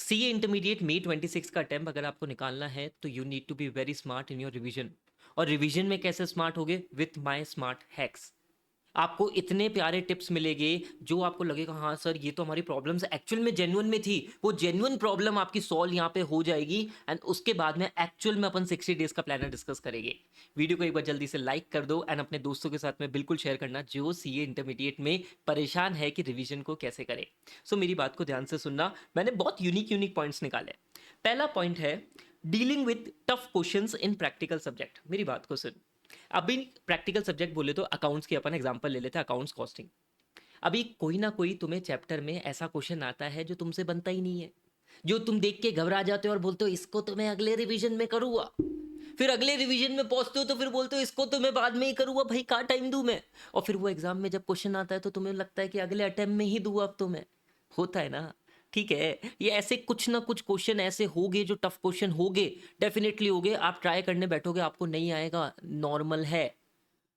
CA intermediate मई 26 का attempt अगर आपको निकालना है तो you need to be very smart in your revision. और रिवीजन में कैसे स्मार्ट होगे? With my smart hacks. आपको इतने प्यारे टिप्स मिलेंगे जो आपको लगेगा हाँ सर ये तो हमारी प्रॉब्लम्स एक्चुअल में जेन्युइन में थी, वो जेन्युइन प्रॉब्लम आपकी सॉल्व यहाँ पे हो जाएगी। एंड उसके बाद में एक्चुअल में अपन 60 डेज का प्लानर डिस्कस करेंगे। वीडियो को एक बार जल्दी से लाइक कर दो एंड अपने दोस्तों के साथ में बिल्कुल शेयर करना जो सीए इंटरमीडिएट में परेशान है कि रिवीजन को कैसे करें। सो मेरी बात को ध्यान से सुनना, मैंने बहुत यूनिक यूनिक पॉइंट्स निकाले। पहला पॉइंट है dealing with tough questions in practical subject. मेरी बात को सुन। अभी प्रैक्टिकल सब्जेक्ट बोले तो अकाउंट्स की अपन एग्जांपल ले लेते हैं, अकाउंट्स कॉस्टिंग। अभी कोई ना कोई तुम्हें चैप्टर में ऐसा क्वेश्चन आता है जो तुमसे बनता ही नहीं है, जो तुम देख के घबरा जाते हो और बोलते हो इसको तो मैं अगले रिवीजन में करूंगा। फिर अगले रिवीजन में पहुंचते हो तो फिर बोलते हो इसको तो मैं बाद में ही करूंगा, भाई कहाँ टाइम दूं मैं। और फिर वो एग्जाम में जब क्वेश्चन आता है तो तुम्हें लगता है कि अगले अटेम्प्ट में ही दूं अब तो मैं। होता है ना? ठीक है, ये ऐसे कुछ ना कुछ क्वेश्चन ऐसे होगे जो टफ क्वेश्चन होगे, डेफिनेटली होगे। आप ट्राई करने बैठोगे आपको नहीं आएगा, नॉर्मल है।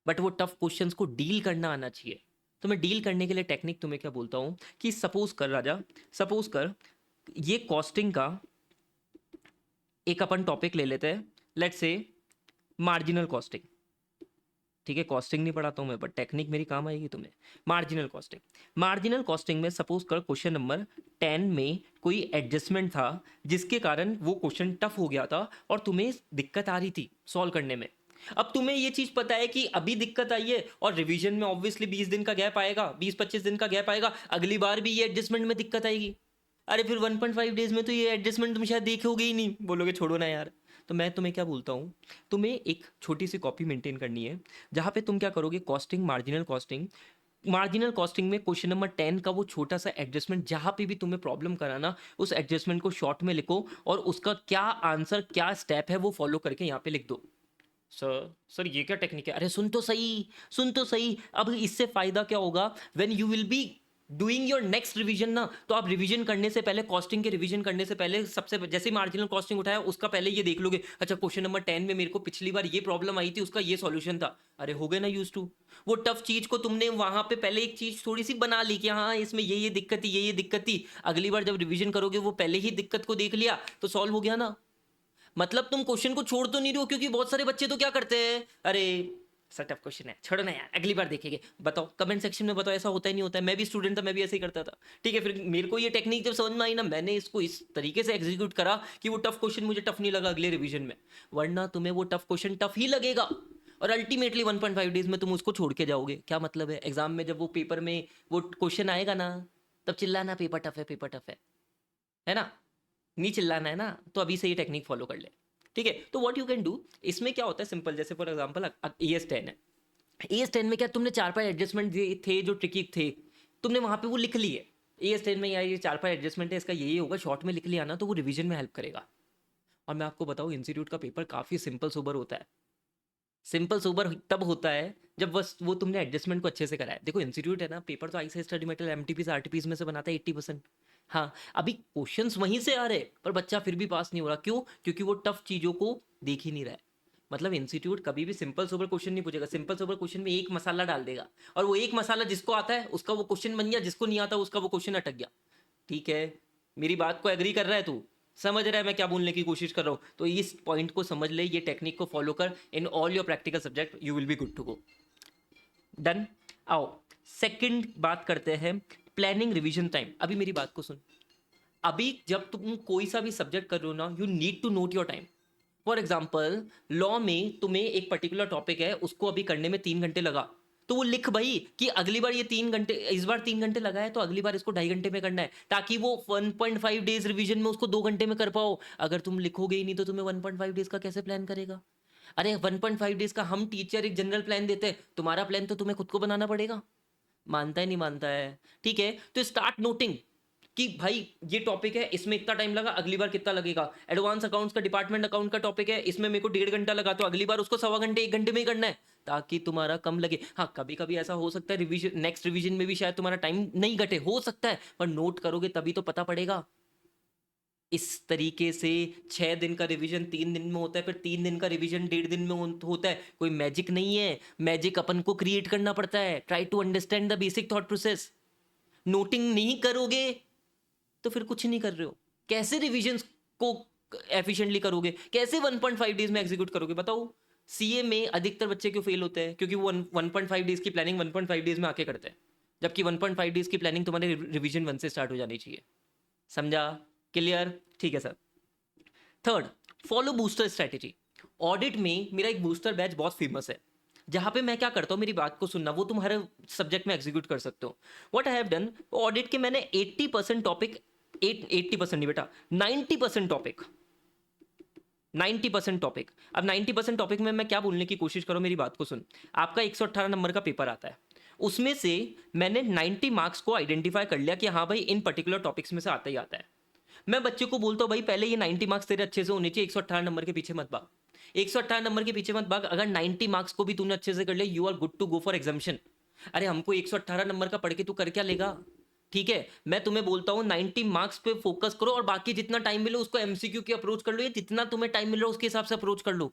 बट वो टफ क्वेश्चंस को डील करना आना चाहिए। तो मैं डील करने के लिए टेक्निक तुम्हें क्या बोलता हूँ कि सपोज कर राजा, सपोज कर ये कॉस्टिंग का एक अपन टॉपिक ले लेते हैं, लेट्स से मार्जिनल कॉस्टिंग। ठीक है, कॉस्टिंग नहीं पढ़ाता हूँ मैं बट टेक्निक मेरी काम आएगी तुम्हें। मार्जिनल कॉस्टिंग, मार्जिनल कॉस्टिंग में सपोज कर क्वेश्चन नंबर 10 में कोई एडजस्टमेंट था जिसके कारण वो क्वेश्चन टफ हो गया था और तुम्हें दिक्कत आ रही थी सॉल्व करने में। अब तुम्हें ये चीज पता है कि अभी दिक्कत आई है और रिवीजन में ऑब्वियसली 20 दिन का गैप आएगा, 20-25 दिन का गैप आएगा, अगली बार भी ये एडजस्टमेंट में दिक्कत आएगी। अरे फिर 1.5 डेज में तो ये एडजस्टमेंट तुम शायद देखोगे ही नहीं, बोलोगे छोड़ो ना यार। तो मैं तुम्हें क्या बोलता हूँ, तुम्हें एक छोटी सी कॉपी मेंटेन करनी है जहाँ पे तुम क्या करोगे, costing, marginal costing. Marginal costing में क्वेश्चन नंबर 10 का वो छोटा सा एडजस्टमेंट जहाँ पे भी तुम्हें प्रॉब्लम कराना, उस एडजस्टमेंट को शॉर्ट में लिखो और उसका क्या आंसर क्या स्टेप है वो फॉलो करके यहाँ पे लिख दो। सर सर ये क्या टेक्निक है? अरे सुन तो सही, सुन तो सही। अब इससे फायदा क्या होगा, when you will be doing your next revision ना, तो आप रिवीजन करने से पहले, कॉस्टिंग के रिवीजन करने से पहले, सबसे जैसे मार्जिनल कॉस्टिंग उठाया उसका पहले ये देख लोगे, अच्छा क्वेश्चन नंबर 10 में मेरे को पिछली बार ये प्रॉब्लम आई थी, उसका ये सॉल्यूशन था। अरे हो गए ना यूज टू। वो टफ चीज को तुमने वहां पे पहले एक चीज थोड़ी सी बना ली कि हाँ इसमें ये दिक्कत थी, ये दिक्कत थी। अगली बार जब रिवीजन करोगे वो पहले ही दिक्कत को देख लिया तो सॉल्व हो गया ना। मतलब तुम क्वेश्चन को छोड़ तो नहीं रहे हो, क्योंकि बहुत सारे बच्चे तो क्या करते हैं, अरे सर टफ क्वेश्चन है छोड़ो ना यार अगली बार देखेंगे। बताओ कमेंट सेक्शन में बताओ, ऐसा होता है नहीं होता है? मैं भी स्टूडेंट था, मैं भी ऐसे ही करता था। ठीक है, फिर मेरे को ये टेक्निक जब समझ में आई ना, मैंने इसको इस तरीके से एग्जीक्यूट करा कि वो टफ क्वेश्चन मुझे टफ नहीं लगा अगले रिवीजन में। वरना तुम्हें वो टफ क्वेश्चन टफ ही लगेगा और अल्टीमेटली 1.5 डेज में तुम उसको छोड़ के जाओगे। क्या मतलब है, एग्जाम में जब वो पेपर में वो क्वेश्चन आएगा ना, तब चिल्लाना पेपर टफ है, पेपर टफ है ना? नहीं चिल्लाना है ना, तो अभी से ये टेक्निक फॉलो कर ले। ठीक है, तो व्हाट यू कैन डू, इसमें क्या होता है सिंपल, जैसे फॉर एग्जांपल ES10 है। ES10 में क्या तुमने 4-5 एडजस्टमेंट थे जो ट्रिकी थे, तुमने वहां पे वो लिख लिए। ES10 में यार ये 4-5 एडजस्टमेंट है, इसका यही होगा, शॉर्ट में लिख लिया ना, तो वो रिवीजन में हेल्प करेगा। और मैं आपको बताऊं इंस्टीट्यूट का पेपर काफी सिंपल सोबर होता है। सिंपल सोबर तब होता है जब बस वो तुमने एडजस्टमेंट को अच्छे से कराया। देखो इंस्टीट्यूट है ना, पेपर तो I study material MTPs RTPs में से बनाता है 80%। हाँ, अभी क्वेश्चंस वहीं से आ रहे पर बच्चा फिर भी पास नहीं हो रहा, क्यों? क्योंकि वो टफ चीजों को देख ही नहीं रहा है। मतलब इंस्टीट्यूट कभी भी सिंपल सोबर क्वेश्चन नहीं पूछेगा, सिंपल सोबर क्वेश्चन में एक मसाला डाल देगा और वो एक मसाला जिसको आता है उसका वो क्वेश्चन बन गया, जिसको नहीं आता उसका वो क्वेश्चन अटक गया। ठीक है, मेरी बात को एग्री कर रहा है तू? समझ रहा है मैं क्या बोलने की कोशिश कर रहा हूँ? तो इस पॉइंट को समझ ले, ये टेक्निक को फॉलो कर, in all your practical subject you will be good to go. Done. आओ सेकंड बात करते हैं, प्लानिंग रिवीजन टाइम। अभी मेरी बात को सुन। अभी जब तुम कोई सा भी सब्जेक्ट कर रहे हो ना, you need to note your time. For example law में तुम्हें एक पर्टिकुलर टॉपिक है, उसको अभी करने में 3 घंटे लगा, तो वो लिख भाई कि अगली बार ये 3 घंटे, इस बार 3 घंटे लगा है तो अगली बार इसको 2.5 घंटे में करना है, ताकि वो 1.5 डेज रिवीजन में उसको 2 घंटे में कर पाओ। अगर तुम लिखोगे ही नहीं तो तुम्हें 1.5 डेज का कैसे प्लान करेगा? अरे 1.5 डेज का हम टीचर एक जनरल प्लान देते हैं, तुम्हारा प्लान तो तुम्हें खुद को बनाना पड़ेगा। मानता है नहीं मानता है? ठीक है, तो स्टार्ट नोटिंग कि भाई ये टॉपिक है, इसमें इतना टाइम लगा, अगली बार कितना लगेगा। एडवांस अकाउंट्स का, डिपार्टमेंट अकाउंट का टॉपिक है, इसमें मेरे को 1.5 घंटा लगा, तो अगली बार उसको 1.25 घंटे 1 घंटे में ही करना है, ताकि तुम्हारा कम लगे। हाँ कभी कभी ऐसा हो सकता है रिवीजन, नेक्स्ट रिवीजन में भी शायद तुम्हारा टाइम नहीं घटे, हो सकता है, पर नोट करोगे तभी तो पता पड़ेगा। इस तरीके से 6 दिन का रिवीजन 3 दिन में होता है, फिर 3 दिन का रिवीजन 1.5 दिन में होता है। कोई मैजिक नहीं है, मैजिक अपन को क्रिएट करना पड़ता है। Try to understand the basic thought process. Noting नहीं करोगे तो फिर कुछ नहीं कर रहे हो। कैसे रिविजन को एफिशिएंटली करोगे, कैसे 1.5 डेज में एग्जीक्यूट करोगे बताओ। सीए में अधिकतर बच्चे क्यों फेल होते हैं, क्योंकि वो 1.5 डेज की प्लानिंग 1.5 डेज में आके करते हैं, जबकि 1.5 डेज की प्लानिंग तुम्हारे रिवीजन 1 से स्टार्ट हो जानी चाहिए। समझा? क्लियर? ठीक है sir. Third, follow booster strategy. Audit में मेरा एक बूस्टर बैच बहुत फेमस है, जहां पे मैं क्या करता हूं, मेरी बात को सुनना, वो तुम हर सब्जेक्ट में एग्जीक्यूट कर सकते हो। What I have done, audit के मैंने 80% टॉपिक, 80% नहीं बेटा, 90% टॉपिक, 90% टॉपिक। अब 90% टॉपिक में मैं क्या बोलने की कोशिश करूं, मेरी बात को सुन। आपका 118 नंबर का पेपर आता है, उसमें से मैंने 90 मार्क्स को आइडेंटिफाई कर लिया कि हाँ भाई इन पर्टिकुलर टॉपिक्स में से आता ही आता है। मैं बच्चे को बोलता हूँ भाई पहले ये 90 मार्क्स तेरे अच्छे से होने चाहिए, 118 नंबर के पीछे मत भाग, 118 नंबर के पीछे मत भाग। अगर 90 मार्क्स को भी तूने अच्छे से कर लिया, you are good to go for examination. अरे हमको 118 नंबर का पढ़ के तू कर क्या लेगा? ठीक है, मैं तुम्हें बोलता हूँ 90 मार्क्स पे फोकस करो, और बाकी जितना टाइम मिले उसको एमसीक्यू की अप्रोच कर लो, या जितना तुम्हें टाइम मिल रहा है उसके हिसाब से अप्रोच कर लो।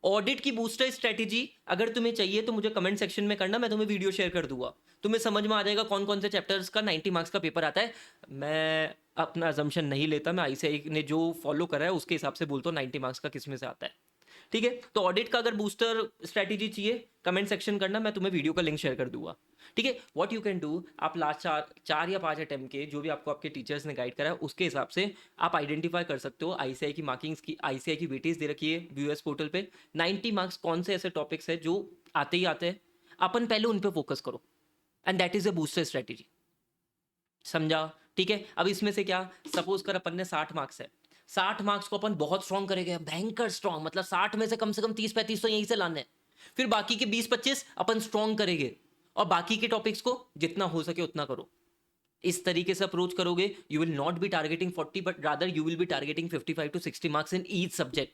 ऑडिट की बूस्टर स्ट्रेटेजी अगर तुम्हें चाहिए तो मुझे कमेंट सेक्शन में करना, मैं तुम्हें वीडियो शेयर कर दूंगा, तुम्हें समझ में आ जाएगा कौन कौन से चैप्टर्स का 90 मार्क्स का पेपर आता है। मैं अपना अजम्पशन नहीं लेता, मैं आईसीआई ने जो फॉलो करा है उसके हिसाब से बोलता हूँ 90 मार्क्स का किस में से आता है। ठीक है, तो ऑडिट का अगर बूस्टर स्ट्रेटेजी चाहिए कमेंट सेक्शन करना, मैं तुम्हें वीडियो का लिंक शेयर कर दूंगा। ठीक है, व्हाट यू कैन डू, आप लास्ट चार या 5 अटेम्प्ट के जो भी आपको आपके टीचर्स ने गाइड करा है उसके हिसाब से आप आइडेंटिफाई कर सकते हो। आईसीआई की मार्किंग्स की, आईसीआई की वेटेज दे रखी है यूएस पोर्टल पे, 90 मार्क्स कौन से ऐसे टॉपिक्स है जो आते ही आते हैं, अपन पहले उन पे फोकस करो, and that is a booster strategy. समझा? ठीक है, अब इसमें से क्या, सपोज कर अपन ने 60 मार्क्स है, 60 मार्क्स को अपन बहुत स्ट्रॉन्ग करेंगे, भयंकर स्ट्रॉन्ग, मतलब 60 में से कम 30-35 तो यहीं से लाने हैं। फिर बाकी के 20-25 अपन स्ट्रॉन्ग करेंगे, और बाकी के टॉपिक्स को जितना हो सके उतना करो। इस तरीके से अप्रोच करोगे, you will not be targeting 40 but rather you will B targeting 55 to 60 marks in each subject.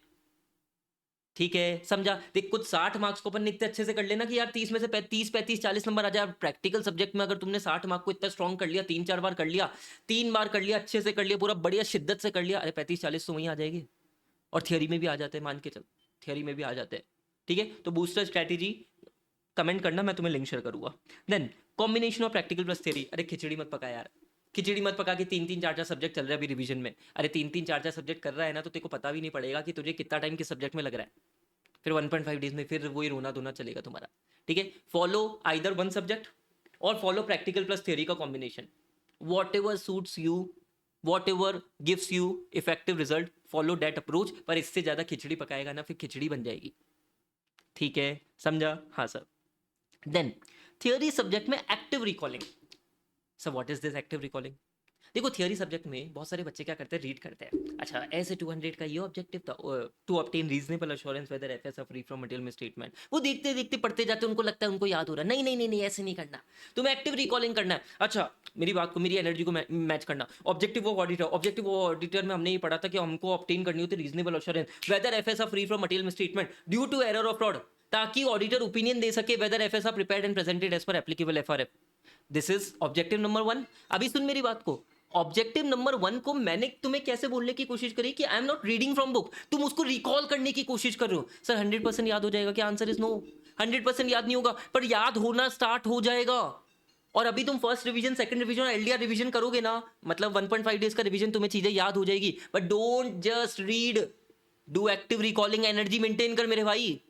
ठीक है, समझा? देख, कुछ 60 मार्क्स को अपन इतने अच्छे से कर लेना कि यार 30 में से 30-35-40 नंबर आ जाए। प्रैक्टिकल सब्जेक्ट में अगर तुमने 60 मार्क को इतना स्ट्रॉन्ग कर लिया, 3-4 बार कर लिया, 3 बार कर लिया, अच्छे से कर लिया, पूरा बढ़िया शिद्दत से कर लिया, अरे 35-40 तो वहीं आ जाएगी। और थियोरी में भी आ जाते हैं, मान के चल, थियोरी में भी आ जाते हैं। ठीक है, तो बूस्टर स्ट्रैटेजी कमेंट करना, मैं तुम्हें लिंक शेयर करूंगा। Then combination of practical plus theory. अरे खिचड़ी मत पका यार, खिचड़ी मत पका कि 3-3 4-4 सब्जेक्ट चल रहा है अभी रिवीजन में। अरे 3-3 4-4 सब्जेक्ट कर रहा है ना, तो तेरे को पता भी नहीं पड़ेगा कि तुझे कितना टाइम किस सब्जेक्ट में लग रहा है। फिर 1.5 डेज में फिर वही रोना धोना चलेगा तुम्हारा। ठीक है, फॉलो आइदर वन सब्जेक्ट और फॉलो प्रैक्टिकल प्लस थियोरी का combination, what ever suits you, what ever gives you effective result, follow that approach. पर इससे ज्यादा खिचड़ी पकाएगा ना, फिर खिचड़ी बन जाएगी। ठीक है, समझा? हाँ सर। देन थियोरी सब्जेक्ट में active recalling. Sir what is this active recalling? देखो, थियोरी सब्जेक्ट में बहुत सारे बच्चे क्या करते हैं, रीड करते हैं, अच्छा ऐसे 200 का ये ऑब्जेक्टिव था, to obtain reasonable assurance whether FS are free from material misstatement. वो देखते देखते पढ़ते जाते हैं, उनको लगता है उनको याद हो रहा है। नहीं नहीं नहीं नहीं, ऐसे नहीं करना, तुम्हें एक्टिव रिकॉलिंग करना है। अच्छा, मेरी बात को, मेरी एनर्जी को मैच करना। Objective of auditor, objective of auditor में हमने ये पढ़ा था कि हमको ऑब्टेन करनी होती reasonable assurance whether FS are free from material misstatement due to error of fraud, ताकि ऑडिटर ओपिनियन दे सके whether FS are prepared and presented as per applicable FRF. This is objective number 1। अभी सुन मेरी बात को, objective number 1 को मैंने तुम्हें कैसे बोलने की कोशिश करी कि I am not reading from book, तुम उसको रिकॉल करने की कोशिश कर रहे हो। सर 100% याद हो जाएगा क्या? आंसर इज नो, 100% याद नहीं होगा, पर याद होना स्टार्ट हो जाएगा। और अभी तुम फर्स्ट रिवीजन, सेकंड रिवीजन और एलडीआर रिवीजन करोगे ना, मतलब 1.5 डेज का रिवीजन, तुम्हें चीजें याद हो जाएगी। But don't just read, do active recalling. Energy maintain कर मेरे भाई,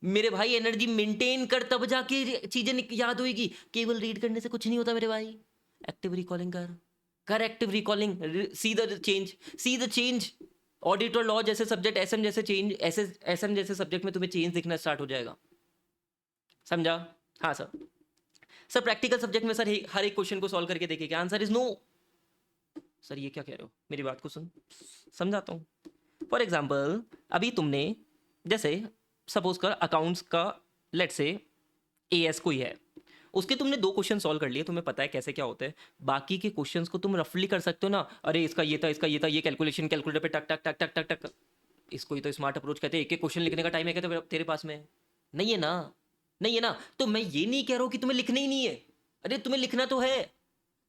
मेरे भाई एनर्जी मेंटेन कर, तब जाके चीजें याद होगी। केवल रीड करने से कुछ नहीं होता मेरे भाई, एक्टिव रिकॉलिंग कर, corrective recalling, see the change, see the change. Audit और लॉ जैसे सब्जेक्ट, एसएम जैसे चेंज, एसएम जैसे सब्जेक्ट में तुम्हें चेंज दिखना स्टार्ट हो जाएगा। समझा? हाँ सर। सर प्रैक्टिकल सब्जेक्ट में सर हर एक क्वेश्चन को सॉल्व करके देखिए, आंसर इज नो। सर ये क्या कह रहे हो, मेरी बात को सुन, समझाता हूं। फॉर एग्जाम्पल, अभी तुमने जैसे सपोज कर अकाउंट्स का लेट से एएस कोई है, उसके तुमने 2 क्वेश्चन सॉल्व कर लिए, तुम्हें पता है कैसे क्या होता है। बाकी के क्वेश्चंस को तुम रफली कर सकते हो ना, अरे इसका ये था, इसका ये था, ये कैलकुलेशन कैलकुलेटर पे टक टक टक टक टक टक। इसको ही तो स्मार्ट अप्रोच कहते हैं। एक एक क्वेश्चन लिखने का टाइम है क्या तेरे पास में? नहीं है ना, नहीं है ना। तो मैं ये नहीं कह रहा हूं कि तुम्हें लिखना ही नहीं है, अरे तुम्हें लिखना तो है।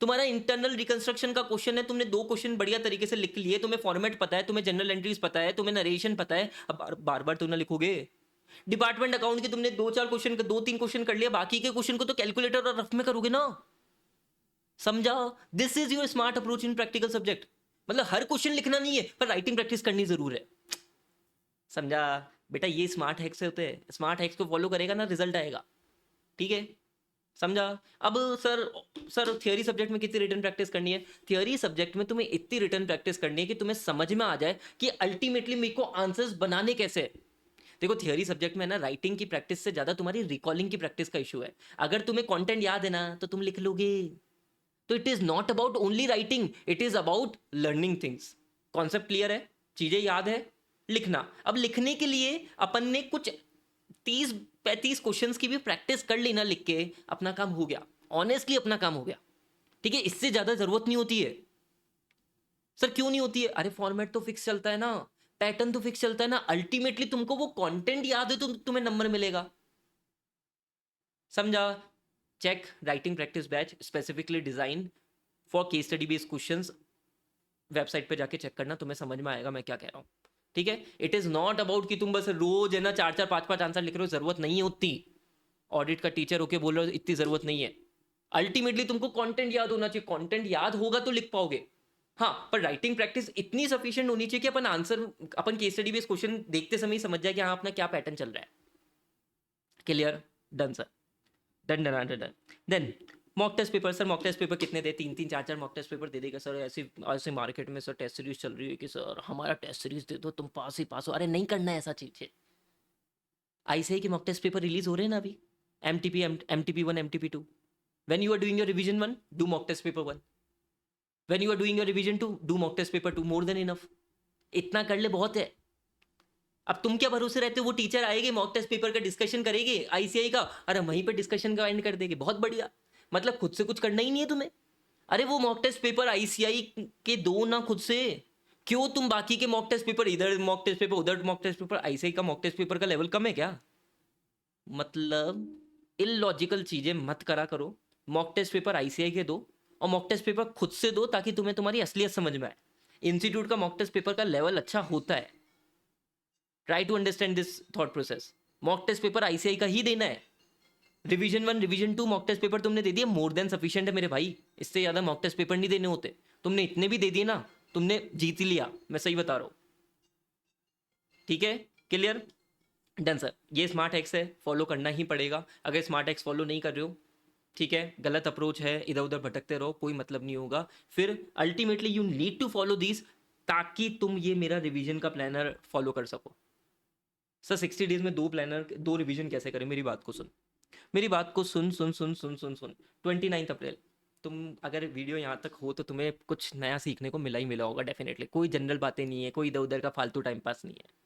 तुम्हारा इंटरनल रिकंस्ट्रक्शन का क्वेश्चन है, तुमने 2 क्वेश्चन बढ़िया तरीके से लिख लिए, तुम्हें फॉर्मेट पता है, तुम्हें जनरल एंट्रीज पता है, तुम्हें नरेशन पता है, अब बार बार तुम ना लिखोगे। डिपार्टमेंट अकाउंट के तुमने 2-4 क्वेश्चन, 2-3 क्वेश्चन कर लिया, बाकी के क्वेश्चन को तो कैलकुलेटर और रफ में करोगे ना। समझा? This is your smart approach in practical subject. मतलब हर क्वेश्चन लिखना नहीं है, पर राइटिंग प्रैक्टिस करनी जरूर है। समझा बेटा, ये स्मार्ट हैक्स होते हैं, स्मार्ट हैक्स को फॉलो करेगा ना, रिजल्ट आएगा। ठीक है, समझा। अब सर सर थियोरी सब्जेक्ट में कितनी रिटन प्रैक्टिस करनी है? थियोरी सब्जेक्ट में तुम्हें इतनी रिटन प्रैक्टिस करनी है कि तुम्हें समझ में आ जाए कि अल्टीमेटली मेरे को आंसर्स बनाने कैसे हैं। देखो थियोरी सब्जेक्ट में ना राइटिंग की प्रैक्टिस से ज्यादा तुम्हारी रिकॉलिंग की प्रैक्टिस का इशू है। अगर तुम्हें कंटेंट याद है ना तो तुम लिख लोगे। तो it is not about only writing, it is about learning things. Concept clear है, चीजें याद है, लिखना। अब लिखने के लिए अपन ने कुछ 30-35 क्वेश्चंस की भी प्रैक्टिस कर ली ना लिख के, अपना काम हो गया। ऑनेस्टली अपना काम हो गया। ठीक है, इससे ज्यादा जरूरत नहीं होती है। सर क्यों नहीं होती है? अरे फॉर्मेट तो फिक्स चलता है ना, पैटर्न तो फिक्स चलता है ना, अल्टीमेटली तुमको वो कंटेंट याद है तो तुम्हें नंबर मिलेगा। समझा? Check writing practice batch specifically design for case study based questions. Website पे जाके चेक करना, तुम्हें समझ में आएगा मैं क्या कह रहा हूँ। ठीक है, इट इज नॉट अबाउट कि तुम बस रोज है ना 4-4 5-5 आंसर लिख रहे हो, जरूरत नहीं होती। ऑडिट का टीचर होके बोल रहे हो, इतनी जरूरत नहीं है। अल्टीमेटली तुमको कंटेंट याद होना चाहिए, कंटेंट याद होगा तो लिख पाओगे। हाँ, पर राइटिंग प्रैक्टिस इतनी सफिशिएंट होनी चाहिए कि अपन आंसर, अपन केस स्टडी बेस्ड क्वेश्चन देखते समय ही समझ जाए कि हाँ अपना क्या पैटर्न चल रहा है। Clear? Done sir, done done done done. Then mock test paper. Sir mock test paper कितने दे? 3-3 4-4 मॉक टेस्ट पेपर दे देगा सर। ऐसी ऐसे मार्केट में सर टेस्ट सीरीज चल रही है कि सर हमारा टेस्ट सीरीज दे दो, तुम पास ही पास हो। अरे नहीं करना है ऐसा चीज है। आईसीआई के मॉक टेस्ट पेपर रिलीज हो रहे हैं ना अभी, MTP 1 MTP 2। When you are doing your revision 1, do mock test paper 1. When you are doing your revision 2, do mock test paper 2. More than enough. इतना कर ले बहुत है। अब तुम क्या भरोसे रहते हो वो टीचर आएगी मॉक टेस्ट पेपर का डिस्कशन करेगी आईसीआई का, अरे वहीं पर डिस्कशन का एंड कर देगी, बहुत बढ़िया। मतलब खुद से कुछ करना ही नहीं है तुम्हें। अरे वो मॉक टेस्ट पेपर आईसीआई के दो ना खुद से। क्यों तुम बाकी के मॉक टेस्ट पेपर, इधर मॉक टेस्ट पेपर उधर मॉक टेस्ट पेपर, आईसीआई का मॉक टेस्ट पेपर का लेवल कम है क्या? मतलब इलॉजिकल चीजें मत करा करो। मॉक टेस्ट पेपर आईसीआई के दो और मॉक टेस्ट पेपर खुद से दो, ताकि तुम्हें तुम्हारी असलियत समझ में आए। इंस्टीट्यूट का मॉक टेस्ट पेपर का लेवल अच्छा होता है। Try to understand this thought process. Mock test paper ICAI का ही देना है। Revision 1 revision 2 mock test paper तुमने दे दिए, मोर देन सफिशिएंट है मेरे भाई। इससे ज्यादा मॉक टेस्ट पेपर नहीं देने होते। तुमने इतने भी दे दिए ना, तुमने जीत लिया, मैं सही बता रहा हूं। ठीक है, क्लियर? Done sir. ये स्मार्ट हैक्स है, फॉलो करना ही पड़ेगा। अगर स्मार्ट हैक्स फॉलो नहीं कर रहे हो, ठीक है, गलत अप्रोच है, इधर उधर भटकते रहो, कोई मतलब नहीं होगा। फिर ultimately you need to follow this, ताकि तुम ये मेरा रिवीजन का प्लानर फॉलो कर सको। सर 60 डेज में 2 प्लानर 2 रिवीजन कैसे करें? मेरी बात को सुन, मेरी बात को सुन सुन सुन सुन सुन सुन 29 अप्रैल, तुम अगर वीडियो यहाँ तक हो तो तुम्हें कुछ नया सीखने को मिला ही मिला होगा डेफिनेटली। कोई जनरल बातें नहीं है, कोई इधर उधर का फालतू टाइम पास नहीं है।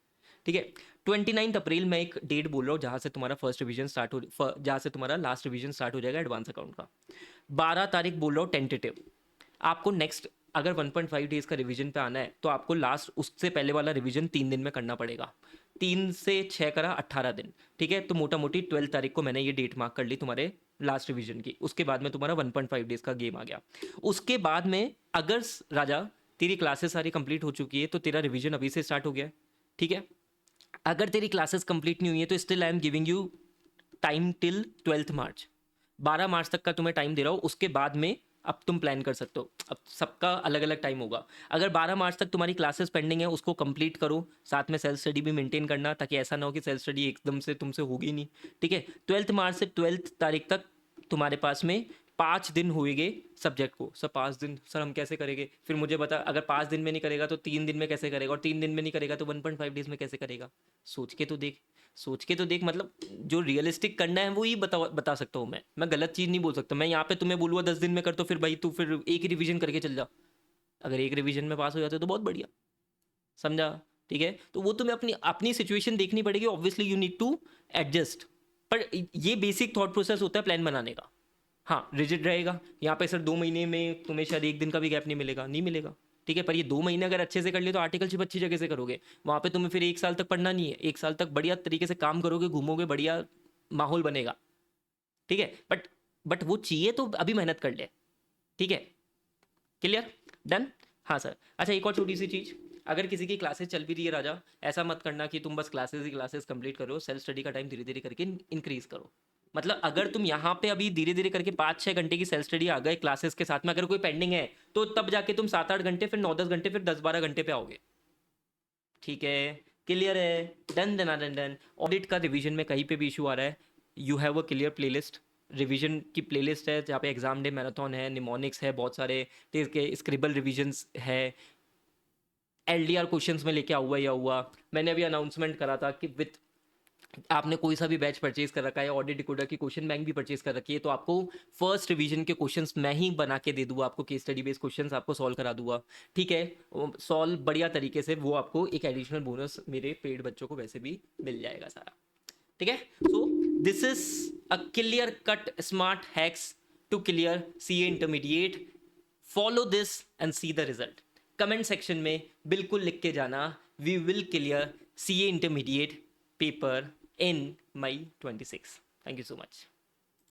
ठीक है, 29 अप्रैल मैं एक डेट बोल रहा हूँ जहाँ से तुम्हारा फर्स्ट रिवीजन स्टार्ट हो, जहाँ से तुम्हारा लास्ट रिवीजन स्टार्ट हो जाएगा एडवांस अकाउंट का। 12 तारीख बोल रहा हूँ टेंटेटिव। आपको नेक्स्ट अगर 1.5 डेज का रिवीजन पे आना है तो आपको लास्ट उससे पहले वाला रिवीजन 3 दिन में करना पड़ेगा। 3 से 6 करा 18 दिन। ठीक है, तो मोटा मोटी 12 तारीख को मैंने ये डेट मार्क कर ली तुम्हारे लास्ट रिवीजन की। उसके बाद में तुम्हारा 1.5 डेज का गेम आ गया। उसके बाद में अगर राजा तेरी क्लासेस सारी कंप्लीट हो चुकी है तो तेरा रिवीजन अभी से स्टार्ट हो गया है। ठीक है, अगर तेरी क्लासेस कंप्लीट नहीं हुई है तो still I am giving you time till 12 मार्च। 12 मार्च तक का तुम्हें टाइम दे रहा हूँ। उसके बाद में अब तुम प्लान कर सकते हो, अब सबका अलग अलग टाइम होगा। अगर 12 मार्च तक तुम्हारी क्लासेस पेंडिंग है उसको कंप्लीट करो, साथ में सेल्फ स्टडी भी मेंटेन करना, ताकि ऐसा ना हो कि सेल्फ स्टडी एकदम से तुमसे होगी नहीं। ठीक है, 12 मार्च से 12 तारीख तक तुम्हारे पास में 5 दिन हुएगे सब्जेक्ट को। सर 5 दिन सर हम कैसे करेंगे? फिर मुझे बता, अगर 5 दिन में नहीं करेगा तो 3 दिन में कैसे करेगा, और 3 दिन में नहीं करेगा तो 1.5 डेज में कैसे करेगा? सोच के तो देख, सोच के तो देख। मतलब जो रियलिस्टिक करना है वो ही बता सकता हूँ मैं गलत चीज़ नहीं बोल सकता। मैं यहाँ पे तुम्हें बोलूँगा 10 दिन में कर, तो फिर भाई तू फिर एक ही रिवीजन करके चल जा। अगर एक रिवीजन में पास हो जाते तो बहुत बढ़िया। समझा? ठीक है, तो वो तुम्हें अपनी अपनी सिचुएशन देखनी पड़ेगी। Obviously you need to adjust, पर ये बेसिक थॉट प्रोसेस होता है प्लान बनाने का। हाँ, रिजिड रहेगा यहाँ पे। सर 2 महीने में तुम्हें शायद एक दिन का भी गैप नहीं मिलेगा, नहीं मिलेगा। ठीक है, पर ये 2 महीने अगर अच्छे से कर लिए तो आर्टिकलशिप अच्छी जगह से करोगे। वहाँ पे तुम्हें फिर 1 साल तक पढ़ना नहीं है, 1 साल तक बढ़िया तरीके से काम करोगे, घूमोगे, बढ़िया माहौल बनेगा। ठीक है, बट वो चाहिए तो अभी मेहनत कर ले। ठीक है, क्लियर? डन? हाँ सर। अच्छा, एक और छोटी सी चीज़, अगर किसी की क्लासेस चल भी रही है राजा, ऐसा मत करना कि तुम बस क्लासेस ही क्लासेस कंप्लीट करो। सेल्फ स्टडी का टाइम धीरे धीरे करके इंक्रीज करो। मतलब अगर तुम यहाँ पे अभी धीरे धीरे करके 5-6 घंटे की सेल्फ स्टडी आ गए क्लासेस के साथ में, अगर कोई पेंडिंग है तो तब जाके तुम 7-8 घंटे, फिर 9-10 घंटे, फिर 10-12 घंटे पे आओगे। ठीक है, क्लियर है? Done done done done. Audit का रिवीजन में कहीं पे भी इशू आ रहा है, you have a clear playlist. Revision की प्लेलिस्ट है जहाँ पे एग्जाम डे मैराथन है, निमोनिक्स है, बहुत सारे ठीक है, स्क्रिबल रिविजन्स है, एलडीआर क्वेश्चंस में लेके हुआ या हुआ। मैंने अभी अनाउंसमेंट करा था कि विथ आपने कोई सा भी बैच परचेज कर रखा है, ऑडिट डिकोडर की क्वेश्चन बैंक भी परचेज कर रखी है, तो आपको फर्स्ट रिवीजन के क्वेश्चंस मैं ही बना के दे दूंगा, आपको केस स्टडी बेस्ड क्वेश्चंस आपको सॉल्व करा दूंगा। ठीक है, सॉल्व बढ़िया तरीके से, वो आपको एक एडिशनल बोनस मेरे पेड बच्चों को वैसे भी मिल जाएगा सारा। ठीक है, so this is a clear cut smart hacks to clear CA intermediate. Follow this and see the result. Comment section में बिल्कुल लिख के जाना, we will clear CA intermediate paper in May 26. Thank you so much.